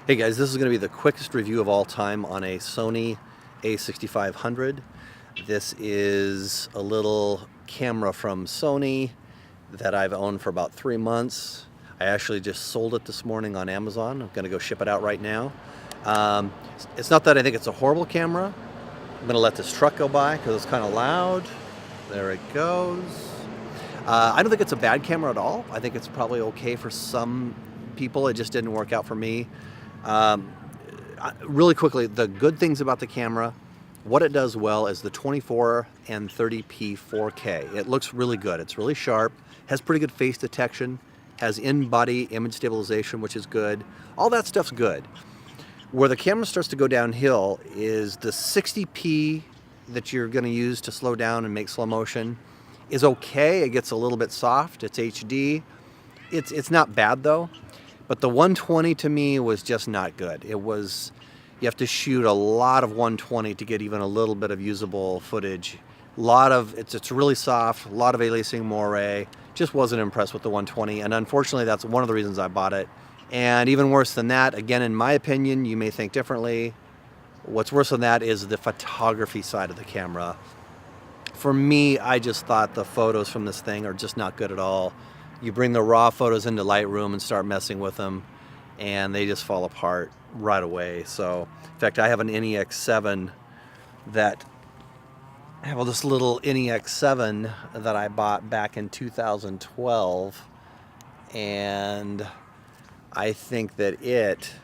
Hey guys, this is going to be the quickest review of all time on a Sony A6500. This is a little camera from Sony that I've owned for about 3 months. I actually just sold it this morning on Amazon. I'm going to go ship it out right now. It's not that I think it's a horrible camera. I'm going to let this truck go by because it's kind of loud. There it goes. I don't think it's a bad camera at all. I think it's probably okay for some people. It just didn't work out for me. Really quickly, the good things about the camera, what it does well is the 24 and 30p 4K. It looks really good. It's really sharp, has pretty good face detection, has in-body image stabilization, which is good. All that stuff's good. Where the camera starts to go downhill is the 60p that you're going to use to slow down and make slow motion is okay. It gets a little bit soft. It's HD. It's not bad though. But the 120 to me was just not good. You have to shoot a lot of 120 to get even a little bit of usable footage. It's really soft, a lot of aliasing moire. Just wasn't impressed with the 120, and unfortunately that's one of the reasons I bought it. And even worse than that, again, in my opinion, you may think differently, what's worse than that is the photography side of the camera. For me, I just thought the photos from this thing are just not good at all. You bring the raw photos into Lightroom and start messing with them, and they just fall apart right away. So, in fact, I have an NEX7 this little NEX7 that I bought back in 2012, and I think that it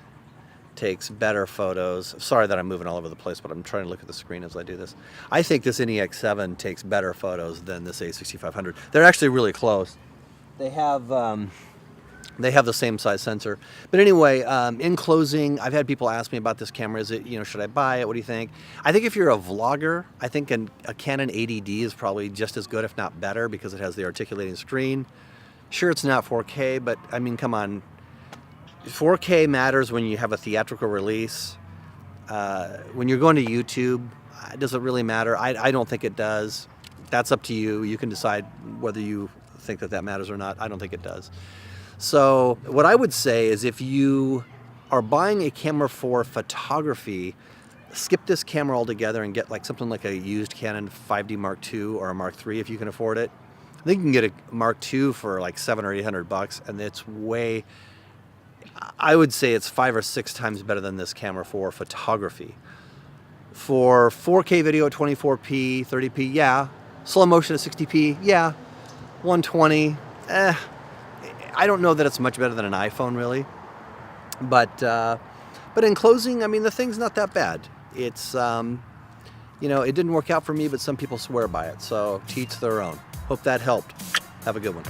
takes better photos. Sorry that I'm moving all over the place, but I'm trying to look at the screen as I do this. I think this NEX7 takes better photos than this A6500. They're actually really close. They have the same size sensor. But anyway, in closing, I've had people ask me about this camera. Should I buy it? What do you think? I think if you're a vlogger, I think a Canon 80D is probably just as good, if not better, because it has the articulating screen. Sure, it's not 4K, but I mean, come on. 4K matters when you have a theatrical release. When you're going to YouTube, does it really matter? I don't think it does. That's up to you. You can decide whether you think that matters or not. I don't think it does. So what I would say is if you are buying a camera for photography, skip this camera altogether and get something like a used Canon 5D Mark II or a Mark III if you can afford it. I think you can get a Mark II for like $700 or $800, and I would say it's 5 or 6 times better than this camera for photography. For 4K video at 24p, 30p, yeah. Slow motion at 60p, yeah. 120, I don't know that it's much better than an iPhone, really. But in closing, I mean, the thing's not that bad. It's, it didn't work out for me, but some people swear by it. So to each their own. Hope that helped. Have a good one.